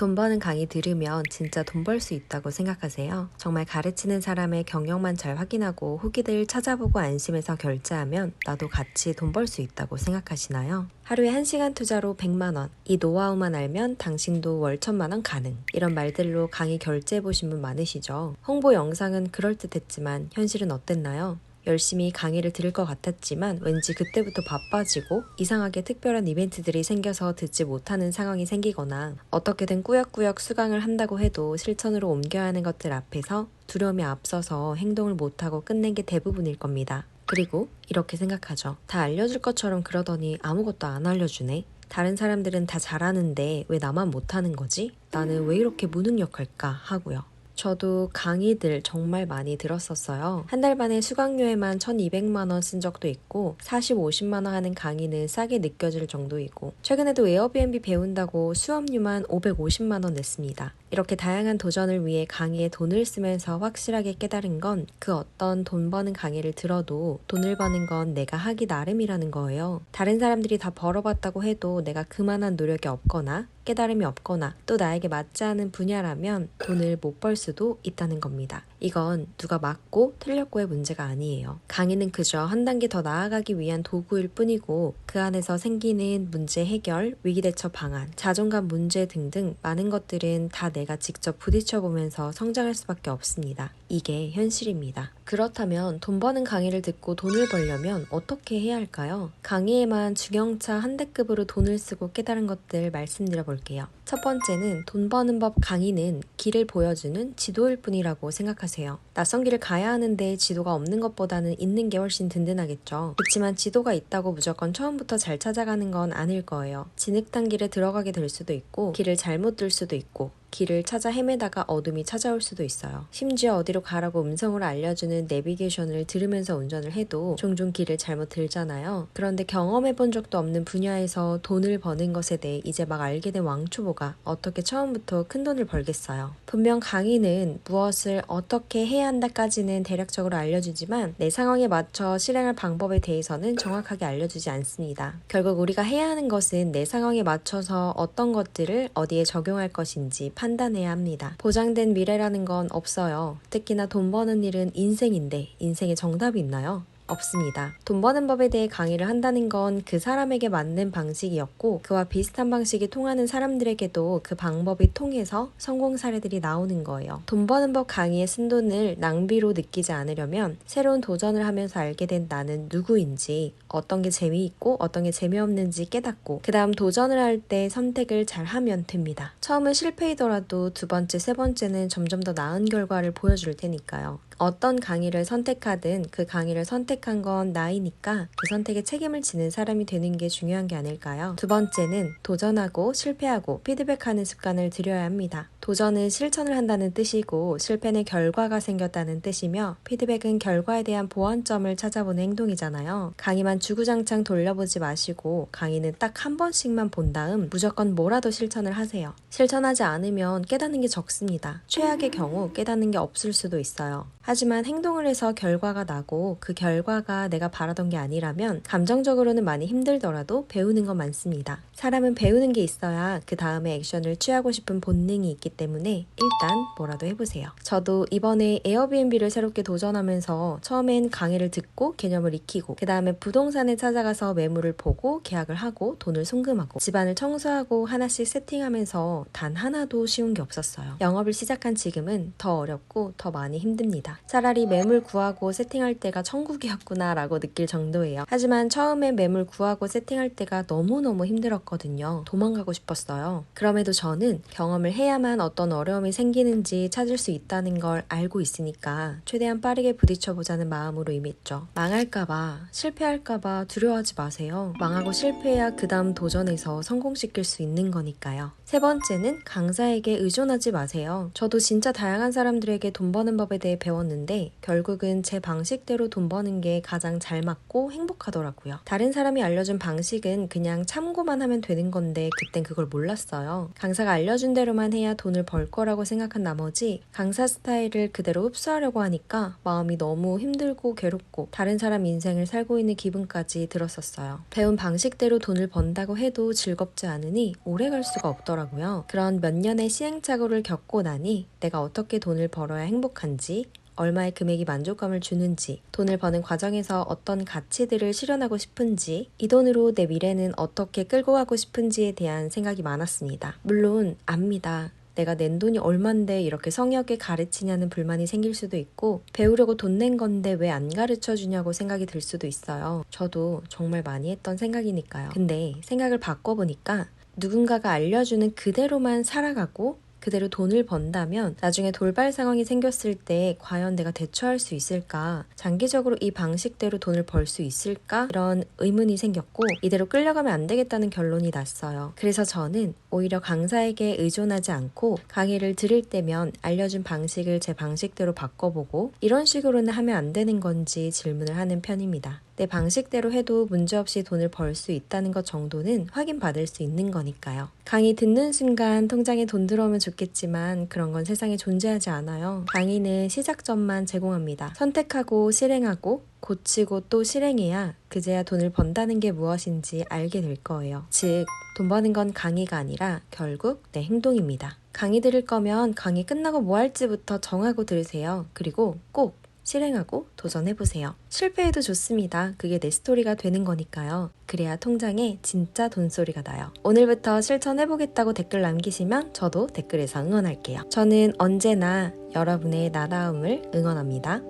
돈 버는 강의 들으면 진짜 돈 벌 수 있다고 생각하세요? 정말 가르치는 사람의 경력만 잘 확인하고 후기들 찾아보고 안심해서 결제하면 나도 같이 돈 벌 수 있다고 생각하시나요? 하루에 1시간 투자로 100만 원, 이 노하우만 알면 당신도 월 1000만 원 가능. 이런 말들로 강의 결제해보신 분 많으시죠? 홍보 영상은 그럴듯했지만 현실은 어땠나요? 열심히 강의를 들을 것 같았지만 왠지 그때부터 바빠지고 이상하게 특별한 이벤트들이 생겨서 듣지 못하는 상황이 생기거나 어떻게든 꾸역꾸역 수강을 한다고 해도 실천으로 옮겨야 하는 것들 앞에서 두려움이 앞서서 행동을 못하고 끝낸 게 대부분일 겁니다. 그리고 이렇게 생각하죠. 다 알려줄 것처럼 그러더니 아무것도 안 알려주네. 다른 사람들은 다 잘하는데 왜 나만 못하는 거지? 나는 왜 이렇게 무능력할까 하고요. 저도 강의들 정말 많이 들었었어요. 한 달 반에 수강료에만 1200만 원 쓴 적도 있고 40, 50만 원 하는 강의는 싸게 느껴질 정도이고 최근에도 에어비앤비 배운다고 수업료만 550만 원 냈습니다. 이렇게 다양한 도전을 위해 강의에 돈을 쓰면서 확실하게 깨달은 건 그 어떤 돈 버는 강의를 들어도 돈을 버는 건 내가 하기 나름이라는 거예요. 다른 사람들이 다 벌어봤다고 해도 내가 그만한 노력이 없거나 깨달음이 없거나 또 나에게 맞지 않은 분야라면 돈을 못 벌 수도 있다는 겁니다. 이건 누가 맞고 틀렸고의 문제가 아니에요. 강의는 그저 한 단계 더 나아가기 위한 도구일 뿐이고 그 안에서 생기는 문제 해결, 위기 대처 방안, 자존감 문제 등등 많은 것들은 다 내가 직접 부딪혀보면서 성장할 수밖에 없습니다. 이게 현실입니다. 그렇다면 돈 버는 강의를 듣고 돈을 벌려면 어떻게 해야 할까요? 강의에만 중형차 한 대급으로 돈을 쓰고 깨달은 것들 말씀드려 볼게요. 첫 번째는 돈 버는 법 강의는 길을 보여주는 지도일 뿐이라고 생각하세요. 낯선 길을 가야 하는데 지도가 없는 것보다는 있는 게 훨씬 든든하겠죠. 그렇지만 지도가 있다고 무조건 처음부터 잘 찾아가는 건 아닐 거예요. 진흙탕 길에 들어가게 될 수도 있고 길을 잘못 들 수도 있고 길을 찾아 헤매다가 어둠이 찾아올 수도 있어요. 심지어 어디로 가라고 음성으로 알려주는 내비게이션을 들으면서 운전을 해도 종종 길을 잘못 들잖아요. 그런데 경험해본 적도 없는 분야에서 돈을 버는 것에 대해 이제 막 알게 된 왕초보가 어떻게 처음부터 큰 돈을 벌겠어요. 분명 강의는 무엇을 어떻게 해야 한다까지는 대략적으로 알려주지만 내 상황에 맞춰 실행할 방법에 대해서는 정확하게 알려주지 않습니다. 결국 우리가 해야 하는 것은 내 상황에 맞춰서 어떤 것들을 어디에 적용할 것인지 판단해야 합니다. 보장된 미래라는 건 없어요. 특히나 돈 버는 일은 인생인데 인생에 정답이 있나요? 없습니다. 돈 버는 법에 대해 강의를 한다는 건 그 사람에게 맞는 방식이었고 그와 비슷한 방식이 통하는 사람들에게도 그 방법이 통해서 성공 사례들이 나오는 거예요. 돈 버는 법 강의에 쓴 돈을 낭비로 느끼지 않으려면 새로운 도전을 하면서 알게 된 나는 누구인지 어떤 게 재미있고 어떤 게 재미없는지 깨닫고 그 다음 도전을 할 때 선택을 잘 하면 됩니다. 처음은 실패이더라도 두 번째, 세 번째는 점점 더 나은 결과를 보여줄 테니까요. 어떤 강의를 선택하든 그 강의를 선택한 건 나이니까 그 선택에 책임을 지는 사람이 되는 게 중요한 게 아닐까요? 두 번째는 도전하고 실패하고 피드백하는 습관을 들여야 합니다. 도전은 실천을 한다는 뜻이고 실패는 결과가 생겼다는 뜻이며 피드백은 결과에 대한 보완점을 찾아보는 행동이잖아요. 강의만 주구장창 돌려보지 마시고 강의는 딱 한 번씩만 본 다음 무조건 뭐라도 실천을 하세요. 실천하지 않으면 깨닫는 게 적습니다. 최악의 경우 깨닫는 게 없을 수도 있어요. 하지만 행동을 해서 결과가 나고 그 결과가 내가 바라던 게 아니라면 감정적으로는 많이 힘들더라도 배우는 건 많습니다. 사람은 배우는 게 있어야 그 다음에 액션을 취하고 싶은 본능이 있기 때문에 일단 뭐라도 해보세요. 저도 이번에 에어비앤비를 새롭게 도전하면서 처음엔 강의를 듣고 개념을 익히고 그 다음에 부동산에 찾아가서 매물을 보고 계약을 하고 돈을 송금하고 집안을 청소하고 하나씩 세팅하면서 단 하나도 쉬운 게 없었어요. 영업을 시작한 지금은 더 어렵고 더 많이 힘듭니다. 차라리 매물 구하고 세팅할 때가 천국이었구나 라고 느낄 정도예요. 하지만 처음에 매물 구하고 세팅할 때가 너무너무 힘들었거든요. 도망가고 싶었어요. 그럼에도 저는 경험을 해야만 어떤 어려움이 생기는지 찾을 수 있다는 걸 알고 있으니까 최대한 빠르게 부딪혀보자는 마음으로 임했죠. 망할까봐, 실패할까봐 두려워하지 마세요. 망하고 실패해야 그 다음 도전에서 성공시킬 수 있는 거니까요. 세 번째는 강사에게 의존하지 마세요. 저도 진짜 다양한 사람들에게 돈 버는 법에 대해 배웠는데 결국은 제 방식대로 돈 버는 게 가장 잘 맞고 행복하더라고요. 다른 사람이 알려준 방식은 그냥 참고만 하면 되는 건데 그땐 그걸 몰랐어요. 강사가 알려준 대로만 해야 돈을 벌 거라고 생각한 나머지 강사 스타일을 그대로 흡수하려고 하니까 마음이 너무 힘들고 괴롭고 다른 사람 인생을 살고 있는 기분까지 들었었어요. 배운 방식대로 돈을 번다고 해도 즐겁지 않으니 오래 갈 수가 없더라고요. 있더라고요. 그런 몇 년의 시행착오를 겪고 나니 내가 어떻게 돈을 벌어야 행복한지, 얼마의 금액이 만족감을 주는지, 돈을 버는 과정에서 어떤 가치들을 실현하고 싶은지, 이 돈으로 내 미래는 어떻게 끌고 가고 싶은지에 대한 생각이 많았습니다. 물론 압니다. 내가 낸 돈이 얼만데 이렇게 성역에 가르치냐는 불만이 생길 수도 있고, 배우려고 돈 낸 건데 왜 안 가르쳐 주냐고 생각이 들 수도 있어요. 저도 정말 많이 했던 생각이니까요. 근데 생각을 바꿔보니까 누군가가 알려주는 그대로만 살아가고 그대로 돈을 번다면 나중에 돌발 상황이 생겼을 때 과연 내가 대처할 수 있을까? 장기적으로 이 방식대로 돈을 벌 수 있을까? 이런 의문이 생겼고, 이대로 끌려가면 안 되겠다는 결론이 났어요. 그래서 저는 오히려 강사에게 의존하지 않고 강의를 들을 때면 알려준 방식을 제 방식대로 바꿔보고, 이런 식으로는 하면 안 되는 건지 질문을 하는 편입니다. 내 방식대로 해도 문제없이 돈을 벌 수 있다는 것 정도는 확인받을 수 있는 거니까요. 강의 듣는 순간 통장에 돈 들어오면 좋겠지만 그런 건 세상에 존재하지 않아요. 강의는 시작점만 제공합니다. 선택하고 실행하고 고치고 또 실행해야 그제야 돈을 번다는 게 무엇인지 알게 될 거예요. 즉, 돈 버는 건 강의가 아니라 결국 내 행동입니다. 강의 들을 거면 강의 끝나고 뭐 할지부터 정하고 들으세요. 그리고 꼭 실행하고 도전해보세요. 실패해도 좋습니다. 그게 내 스토리가 되는 거니까요. 그래야 통장에 진짜 돈소리가 나요. 오늘부터 실천해보겠다고 댓글 남기시면 저도 댓글에서 응원할게요. 저는 언제나 여러분의 나다움을 응원합니다.